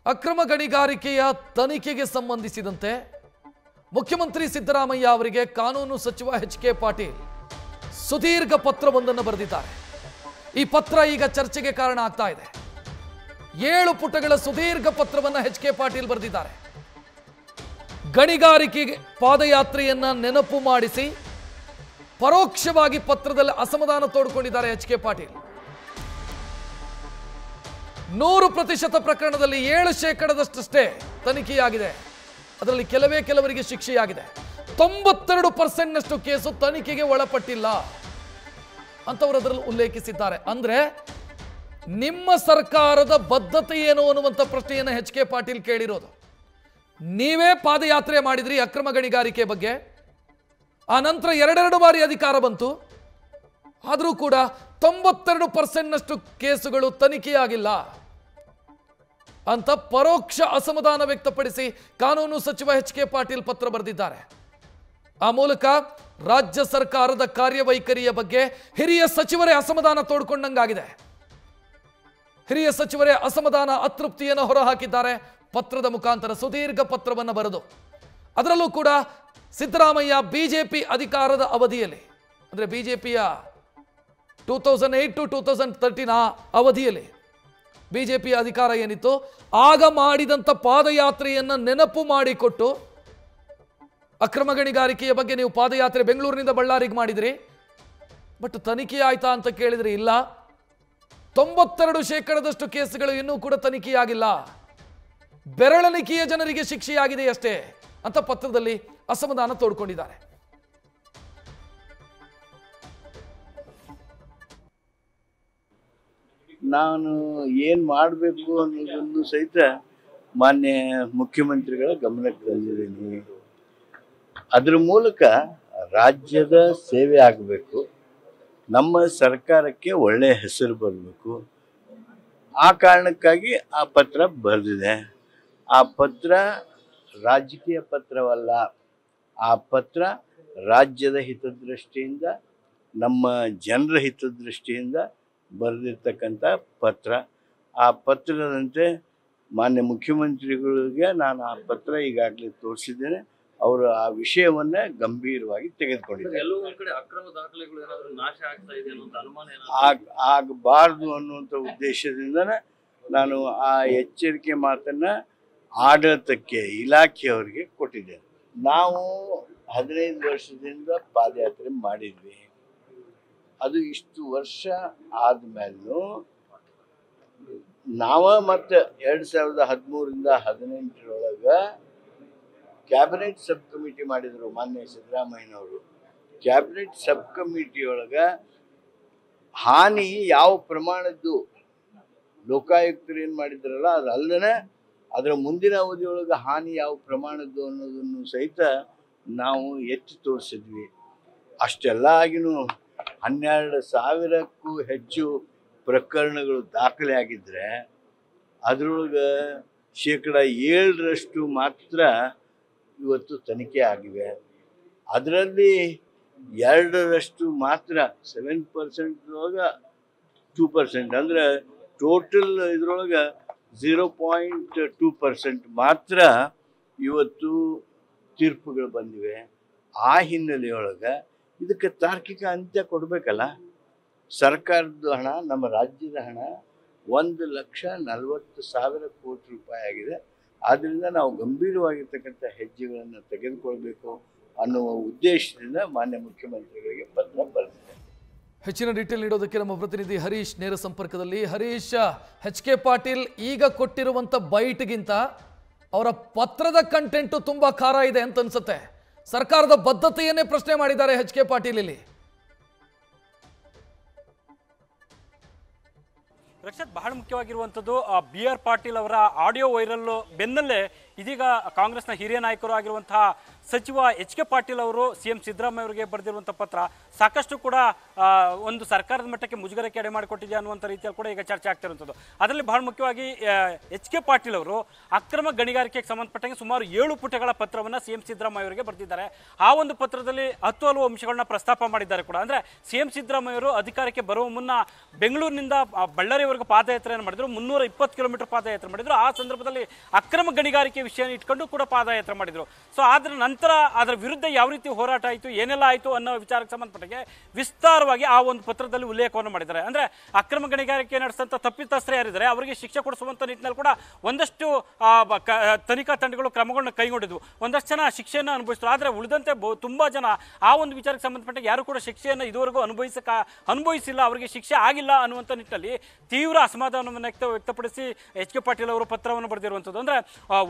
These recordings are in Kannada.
ಅಕ್ರಮ ಗಣಿಗಾರಿಕೆಯ ತನಿಖೆಗೆ ಸಂಬಂಧಿಸಿದಂತೆ ಮುಖ್ಯಮಂತ್ರಿ ಸಿದ್ದರಾಮಯ್ಯ ಅವರಿಗೆ ಕಾನೂನು ಸಚಿವ ಎಚ್.ಕೆ. ಪಾಟೀಲ್ ಸುದೀರ್ಘ ಪತ್ರವೊಂದನ್ನು ಬರೆದಿದ್ದಾರೆ. ಈ ಪತ್ರ ಈಗ ಚರ್ಚೆಗೆ ಕಾರಣ ಆಗ್ತಾ ಇದೆ. 7 ಪುಟಗಳ ಸುದೀರ್ಘ ಪತ್ರವನ್ನು ಎಚ್.ಕೆ. ಪಾಟೀಲ್ ಬರೆದಿದ್ದಾರೆ. ಗಣಿಗಾರಿಕೆಗೆ ಪಾದಯಾತ್ರೆಯನ್ನ ನೆನಪು ಮಾಡಿಸಿ ಪರೋಕ್ಷವಾಗಿ ಪತ್ರದಲ್ಲಿ ಅಸಮಾಧಾನ ತೋಡಿಕೊಂಡಿದ್ದಾರೆ ಎಚ್.ಕೆ. ಪಾಟೀಲ್. 100% ಪ್ರಕರಣದಲ್ಲಿ 7% ತನಿಖೆಯಾಗಿದೆ. ಅದರಲ್ಲಿ ಕೆಲವರಿಗೆ ಶಿಕ್ಷೆಯಾಗಿದೆ. 92% ಕೇಸು ತನಿಖೆಗೆ ಒಳಪಟ್ಟಿಲ್ಲ ಅಂತವರು ಅದರಲ್ಲಿ ಉಲ್ಲೇಖಿಸಿದ್ದಾರೆ. ಅಂದ್ರೆ ನಿಮ್ಮ ಸರ್ಕಾರದ ಬದ್ಧತೆ ಏನು ಅನ್ನುವಂಥ ಪ್ರಶ್ನೆಯನ್ನು ಎಚ್.ಕೆ. ಪಾಟೀಲ್ ಕೇಳಿರೋದು. ನೀವೇ ಪಾದಯಾತ್ರೆ ಮಾಡಿದ್ರಿ ಅಕ್ರಮ ಗಣಿಗಾರಿಕೆ ಬಗ್ಗೆ, ಆ ನಂತರ 2 ಬಾರಿ ಅಧಿಕಾರ ಬಂತು, ಆದರೂ ಕೂಡ 92% ಕೇಸುಗಳು ತನಿಖೆಯಾಗಿಲ್ಲ ಅಂತ ಪರೋಕ್ಷ ಅಸಮಾಧಾನ ವ್ಯಕ್ತಪಡಿಸಿ ಕಾನೂನು ಸಚಿವ ಎಚ್.ಕೆ. ಪಾಟೀಲ್ ಪತ್ರ ಬರೆದಿದ್ದಾರೆ. ಆ ಮೂಲಕ ರಾಜ್ಯ ಸರ್ಕಾರದ ಕಾರ್ಯವೈಖರಿಯ ಬಗ್ಗೆ ಹಿರಿಯ ಸಚಿವರೇ ಅಸಮಾಧಾನ ತೋಡ್ಕೊಂಡಂಗಾಗಿದೆ. ಹಿರಿಯ ಸಚಿವರೇ ಅಸಮಾಧಾನ, ಅತೃಪ್ತಿಯನ್ನು ಹೊರಹಾಕಿದ್ದಾರೆ ಪತ್ರದ ಮುಖಾಂತರ, ಸುದೀರ್ಘ ಪತ್ರವನ್ನು ಬರೆದು. ಅದರಲ್ಲೂ ಕೂಡ ಸಿದ್ದರಾಮಯ್ಯ ಬಿಜೆಪಿ ಅಧಿಕಾರದ ಅವಧಿಯಲ್ಲಿ, ಅಂದರೆ ಬಿಜೆಪಿಯ 2008 to 2013 ಆ ಅವಧಿಯಲ್ಲಿ ಬಿಜೆಪಿಯ ಅಧಿಕಾರ ಏನಿತ್ತು ಆಗ ಮಾಡಿದಂಥ ಪಾದಯಾತ್ರೆಯನ್ನು ನೆನಪು ಮಾಡಿಕೊಟ್ಟು, ಅಕ್ರಮ ಗಣಿಗಾರಿಕೆಯ ಬಗ್ಗೆ ನೀವು ಪಾದಯಾತ್ರೆ ಬೆಂಗಳೂರಿನಿಂದ ಬಳ್ಳಾರಿಗೆ ಮಾಡಿದ್ರಿ, ಬಟ್ ತನಿಖೆ ಆಯ್ತಾ ಅಂತ ಕೇಳಿದ್ರೆ ಇಲ್ಲ, 92% ಕೇಸುಗಳು ಇನ್ನೂ ಕೂಡ ತನಿಖೆಯಾಗಿಲ್ಲ, ಬೆರಳೆಣಿಕೆಯ ಜನರಿಗೆ ಶಿಕ್ಷೆಯಾಗಿದೆ ಅಷ್ಟೇ ಅಂತ ಪತ್ರದಲ್ಲಿ ಅಸಮಾಧಾನ ತೋಡ್ಕೊಂಡಿದ್ದಾರೆ. ನಾನು ಏನು ಮಾಡಬೇಕು ಅನ್ನೋದನ್ನು ಸಹಿತ ಮಾನ್ಯ ಮುಖ್ಯಮಂತ್ರಿಗಳ ಗಮನಕ್ಕೆ ತಂದಿದ್ದೀನಿ. ಅದರ ಮೂಲಕ ರಾಜ್ಯದ ಸೇವೆ ಆಗಬೇಕು, ನಮ್ಮ ಸರ್ಕಾರಕ್ಕೆ ಒಳ್ಳೆಯ ಹೆಸರು ಬರಬೇಕು. ಆ ಕಾರಣಕ್ಕಾಗಿ ಆ ಪತ್ರ ಬರೆದಿದೆ. ಆ ಪತ್ರ ರಾಜಕೀಯ ಪತ್ರವಲ್ಲ, ಆ ಪತ್ರ ರಾಜ್ಯದ ಹಿತದೃಷ್ಟಿಯಿಂದ, ನಮ್ಮ ಜನರ ಹಿತದೃಷ್ಟಿಯಿಂದ ಬರೆದಿರ್ತಕ್ಕಂಥ ಪತ್ರ. ಆ ಪತ್ರದಂತೆ ಮಾನ್ಯ ಮುಖ್ಯಮಂತ್ರಿಗಳಿಗೆ ನಾನು ಆ ಪತ್ರ ಈಗಾಗಲೇ ತೋರಿಸಿದ್ದೇನೆ. ಅವರು ಆ ವಿಷಯವನ್ನೇ ಗಂಭೀರವಾಗಿ ತೆಗೆದುಕೊಂಡಿದ್ದಾರೆ. ಆಗಬಾರ್ದು ಅನ್ನುವಂಥ ಉದ್ದೇಶದಿಂದನೇ ನಾನು ಆ ಎಚ್ಚರಿಕೆ ಮಾತನ್ನು ಆಡಳಿತಕ್ಕೆ, ಇಲಾಖೆಯವರಿಗೆ ಕೊಟ್ಟಿದ್ದೇನೆ. ನಾವು 15 ವರ್ಷದಿಂದ ಪಾದಯಾತ್ರೆ ಮಾಡಿದ್ವಿ. ಅದು ಇಷ್ಟು ವರ್ಷ ಆದಮೇಲೂ ಮತ್ತೆ 2013ರಿಂದ 18ರೊಳಗೆ ಕ್ಯಾಬಿನೆಟ್ ಸಬ್ ಕಮಿಟಿ ಮಾಡಿದರು ಮಾನ್ಯ ಸಿದ್ದರಾಮಯ್ಯನವರು. ಕ್ಯಾಬಿನೆಟ್ ಸಬ್ ಕಮಿಟಿಯೊಳಗೆ ಹಾನಿ ಯಾವ ಪ್ರಮಾಣದ್ದು ಲೋಕಾಯುಕ್ತರು ಏನು ಮಾಡಿದ್ರಲ್ಲ ಅದಲ್ಲದೆ ಅದರ ಮುಂದಿನ ಅವಧಿಯೊಳಗೆ ಹಾನಿ ಯಾವ ಪ್ರಮಾಣದ್ದು ಅನ್ನೋದನ್ನು ಸಹಿತ ನಾವು ಎತ್ತಿ ತೋರಿಸಿದ್ವಿ. ಅಷ್ಟೆಲ್ಲ ಆಗಿನೂ 12,000ಕ್ಕೂ ಹೆಚ್ಚು ಪ್ರಕರಣಗಳು ದಾಖಲೆ ಆಗಿದ್ದರೆ ಅದರೊಳಗೆ 7% ಮಾತ್ರ ಇವತ್ತು ತನಿಖೆ ಆಗಿವೆ. ಅದರಲ್ಲಿ 2% ಮಾತ್ರ 7%, 2% ಅಂದರೆ ಟೋಟಲ್ ಇದರೊಳಗೆ 0.2% ಮಾತ್ರ ಇವತ್ತು ತೀರ್ಪುಗಳು ಬಂದಿವೆ. ಆ ಹಿನ್ನೆಲೆಯೊಳಗೆ ಇದಕ್ಕೆ ತಾರ್ಕಿಕ ಅಂತ್ಯ ಕೊಡಬೇಕಲ್ಲ. ಸರ್ಕಾರದ ಹಣ, ನಮ್ಮ ರಾಜ್ಯದ ಹಣ 1,40,000 ಕೋಟಿ ರೂಪಾಯಿ ಆಗಿದೆ. ಆದ್ದರಿಂದ ನಾವು ಗಂಭೀರವಾಗಿರ್ತಕ್ಕಂಥ ಹೆಜ್ಜೆಗಳನ್ನು ತೆಗೆದುಕೊಳ್ಬೇಕು ಅನ್ನುವ ಉದ್ದೇಶದಿಂದ ಮಾನ್ಯ ಮುಖ್ಯಮಂತ್ರಿಗಳಿಗೆ ಪತ್ರ ಬರೆದಿದೆ. ಹೆಚ್ಚಿನ ಡೀಟೇಲ್ ನೀಡೋದಕ್ಕೆ ನಮ್ಮ ಪ್ರತಿನಿಧಿ ಹರೀಶ್ ನೇರ ಸಂಪರ್ಕದಲ್ಲಿ. ಹರೀಶ್, ಎಚ್.ಕೆ. ಪಾಟೀಲ್ ಈಗ ಕೊಟ್ಟಿರುವಂಥ ಬೈಟ್ಗಿಂತ ಅವರ ಪತ್ರದ ಕಂಟೆಂಟು ತುಂಬಾ ಖಾರ ಇದೆ ಅಂತ ಅನ್ಸುತ್ತೆ. ಸರ್ಕಾರದ ಬದ್ಧತೆಯನ್ನೇ ಪ್ರಶ್ನೆ ಮಾಡಿದ್ದಾರೆ ಎಚ್.ಕೆ. ಪಾಟೀಲ್ ಇಲ್ಲಿ. ರಕ್ಷತ್, ಬಹಳ ಮುಖ್ಯವಾಗಿರುವಂಥದ್ದು ಬಿ.ಆರ್. ಪಾಟೀಲ್ ಅವರ ಆಡಿಯೋ ವೈರಲ್ ಬೆನ್ನಲ್ಲೇ ಇದೀಗ ಕಾಂಗ್ರೆಸ್ನ ಹಿರಿಯ ನಾಯಕರು ಆಗಿರುವಂತಹ ಸಚಿವ ಎಚ್ ಕೆ ಪಾಟೀಲ್ ಅವರು CM ಸಿದ್ದರಾಮಯ್ಯ ಅವರಿಗೆ ಬರೆದಿರುವಂಥ ಪತ್ರ ಸಾಕಷ್ಟು ಕೂಡ ಒಂದು ಸರ್ಕಾರದ ಮಟ್ಟಕ್ಕೆ ಮುಜುಗರಕ್ಕೆ ಎಡೆ ಮಾಡಿಕೊಟ್ಟಿದೆ ಅನ್ನುವಂಥ ರೀತಿಯಲ್ಲಿ ಕೂಡ ಈಗ ಚರ್ಚೆ ಆಗ್ತಿರುವಂಥದ್ದು. ಅದರಲ್ಲಿ ಬಹಳ ಮುಖ್ಯವಾಗಿ ಎಚ್ ಕೆ ಪಾಟೀಲ್ ಅವರು ಅಕ್ರಮ ಗಣಿಗಾರಿಕೆಗೆ ಸಂಬಂಧಪಟ್ಟಂಗೆ ಸುಮಾರು 7 ಪುಟಗಳ ಪತ್ರವನ್ನು CM ಸಿದ್ದರಾಮಯ್ಯ ಅವರಿಗೆ ಬರೆದಿದ್ದಾರೆ. ಆ ಒಂದು ಪತ್ರದಲ್ಲಿ ಹಲವು ಅಂಶಗಳನ್ನ ಪ್ರಸ್ತಾಪ ಮಾಡಿದ್ದಾರೆ ಕೂಡ. ಅಂದರೆ CM ಸಿದ್ದರಾಮಯ್ಯ ಅವರು ಅಧಿಕಾರಕ್ಕೆ ಬರುವ ಮುನ್ನ ಬೆಂಗಳೂರಿನಿಂದ ಬಳ್ಳಾರಿವರೆಗೂ ಪಾದಯಾತ್ರೆಯನ್ನು ಮಾಡಿದ್ರು, 320 ಕಿಲೋಮೀಟರ್ ಪಾದಯಾತ್ರೆ ಮಾಡಿದ್ರು. ಆ ಸಂದರ್ಭದಲ್ಲಿ ಅಕ್ರಮ ಗಣಿಗಾರಿಕೆ ವಿಷಯ ಇಟ್ಕೊಂಡು ಕೂಡ ಪಾದಯಾತ್ರೆ ಮಾಡಿದ್ರು. ಸೊ ಅದರ ನಂತರ ಅದರ ವಿರುದ್ಧ ಯಾವ ರೀತಿ ಹೋರಾಟ ಆಯಿತು, ಏನೆಲ್ಲ ಆಯಿತು ಅನ್ನೋ ವಿಚಾರಕ್ಕೆ ಸಂಬಂಧಪಟ್ಟಂಗೆ ವಿಸ್ತಾರವಾಗಿ ಆ ಒಂದು ಪತ್ರದಲ್ಲಿ ಉಲ್ಲೇಖವನ್ನು ಮಾಡಿದ್ದಾರೆ. ಅಂದರೆ ಅಕ್ರಮ ಗಣಿಗಾರಿಕೆ ನಡೆಸಿದಂಥ ತಪ್ಪಿತಸ್ಥರು ಯಾರಿದ್ದಾರೆ ಅವರಿಗೆ ಶಿಕ್ಷೆ ಕೊಡಿಸುವಂಥ ನಿಟ್ಟಿನಲ್ಲಿ ಕೂಡ ಒಂದಷ್ಟು ತನಿಖಾ ತಂಡಗಳು ಕ್ರಮಗಳನ್ನ ಕೈಗೊಂಡಿದ್ವು. ಒಂದಷ್ಟು ಜನ ಶಿಕ್ಷೆಯನ್ನು ಅನುಭವಿಸಿದ್ರು. ಆದರೆ ಉಳಿದಂತೆ ತುಂಬ ಜನ ಆ ಒಂದು ವಿಚಾರಕ್ಕೆ ಸಂಬಂಧಪಟ್ಟ ಯಾರು ಕೂಡ ಶಿಕ್ಷೆಯನ್ನು ಇದುವರೆಗೂ ಅನುಭವಿಸಿಲ್ಲ, ಅವರಿಗೆ ಶಿಕ್ಷೆ ಆಗಿಲ್ಲ ಅನ್ನುವಂಥ ನಿಟ್ಟಿನಲ್ಲಿ ತೀವ್ರ ಅಸಮಾಧಾನವನ್ನು ವ್ಯಕ್ತಪಡಿಸಿ ಎಚ್ ಕೆ ಪಾಟೀಲ್ ಅವರು ಪತ್ರವನ್ನು ಬರೆದಿರುವಂಥದ್ದು. ಅಂದರೆ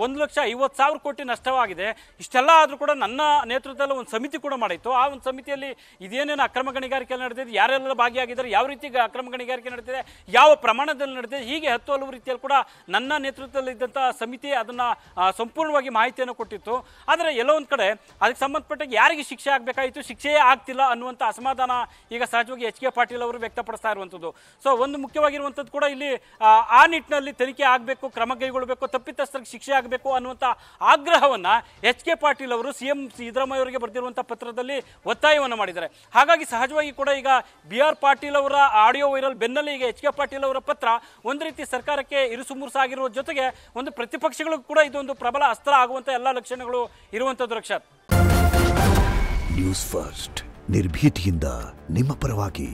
1,50,000 ಕೋಟಿ ನಷ್ಟವಾಗಿದೆ. ಇಷ್ಟೆಲ್ಲ ಆದರೂ ಕೂಡ ನನ್ನ ನೇತೃತ್ವದಲ್ಲಿ ಒಂದು ಸಮಿತಿ ಕೂಡ ಮಾಡಿತ್ತು. ಆ ಒಂದು ಸಮಿತಿಯಲ್ಲಿ ಇದೇನೇನು ಅಕ್ರಮ ಗಣಿಗಾರಿಕೆ ನಡೆದಿದೆ, ಯಾರೆಲ್ಲ ಭಾಗಿಯಾಗಿದ್ದಾರೆ, ಯಾವ ರೀತಿ ಅಕ್ರಮ ಗಣಿಗಾರಿಕೆ ನಡೆದಿದೆ, ಯಾವ ಪ್ರಮಾಣದಲ್ಲಿ ನಡೆದಿದೆ, ಹೀಗೆ ಹಲವು ರೀತಿಯಲ್ಲಿ ಕೂಡ ನನ್ನ ನೇತೃತ್ವದಲ್ಲಿ ಇದ್ದಂಥ ಸಮಿತಿ ಅದನ್ನು ಸಂಪೂರ್ಣವಾಗಿ ಮಾಹಿತಿಯನ್ನು ಕೊಟ್ಟಿತ್ತು. ಆದರೆ ಎಲ್ಲೋ ಒಂದು ಕಡೆ ಅದಕ್ಕೆ ಸಂಬಂಧಪಟ್ಟ ಯಾರಿಗೆ ಶಿಕ್ಷೆ ಆಗಬೇಕಾಯಿತು, ಶಿಕ್ಷೆಯೇ ಆಗ್ತಿಲ್ಲ ಅನ್ನುವಂಥ ಅಸಮಾಧಾನ ಈಗ ಸಹಜವಾಗಿ ಎಚ್ ಕೆ ಪಾಟೀಲ್ ಅವರು ವ್ಯಕ್ತಪಡಿಸ್ತಾ ಇರುವಂಥದ್ದು. ಸೊ ಒಂದು ಮುಖ್ಯವಾಗಿರುವಂಥದ್ದು ಕೂಡ ಇಲ್ಲಿ ಆ ನಿಟ್ಟಿನಲ್ಲಿ ತನಿಖೆ ಆಗಬೇಕು, ಕ್ರಮ ಕೈಗೊಳ್ಳಬೇಕು, ತಪ್ಪಿತಸ್ಥರಿಗೆ ಶಿಕ್ಷೆ ಆಗಬೇಕು ಅನ್ನುವಂಥ ಆಗ್ರಹವನ್ನು ಎಚ್ ಕೆ ಪಾಟೀಲ್ ಅವರು CM ಸಿದ್ದರಾಮಯ್ಯ ಅವರಿಗೆ ಬರೆದಿರುವಂಥ ಪತ್ರದಲ್ಲಿ ಒತ್ತಾಯವನ್ನು ಮಾಡಿದ್ದಾರೆ. ಹಾಗಾಗಿ ಸಹಜವಾಗಿ ಕೂಡ ಈಗ BR ಪಾಟೀಲ್ ಅವರ ಆಡಿಯೋ ವೈರಲ್ ಬೆನ್ನಲ್ಲೇ ಈಗ ಎಚ್ ಕೆ ಪಾಟೀಲ್ ಅವರ ಪತ್ರ ಒಂದು ರೀತಿ ಸರ್ಕಾರಕ್ಕೆ ಇರುಸುಮುರುಸಾಗಿರುವ ಜೊತೆಗೆ ಒಂದು ಪ್ರತಿಪಕ್ಷಗಳಿಗೂ ಕೂಡ ಇದೊಂದು ಪ್ರಬಲ ಅಸ್ತ್ರ ಆಗುವಂಥ ಎಲ್ಲ ಲಕ್ಷಣಗಳು ಇರುವಂಥದ್ದು. ರಕ್ಷಾತ್, ನ್ಯೂಸ್ ಫಸ್ಟ್ ನಿರ್ಭೀತಿಯಿಂದ ನಿಮ್ಮ ಪರವಾಗಿ.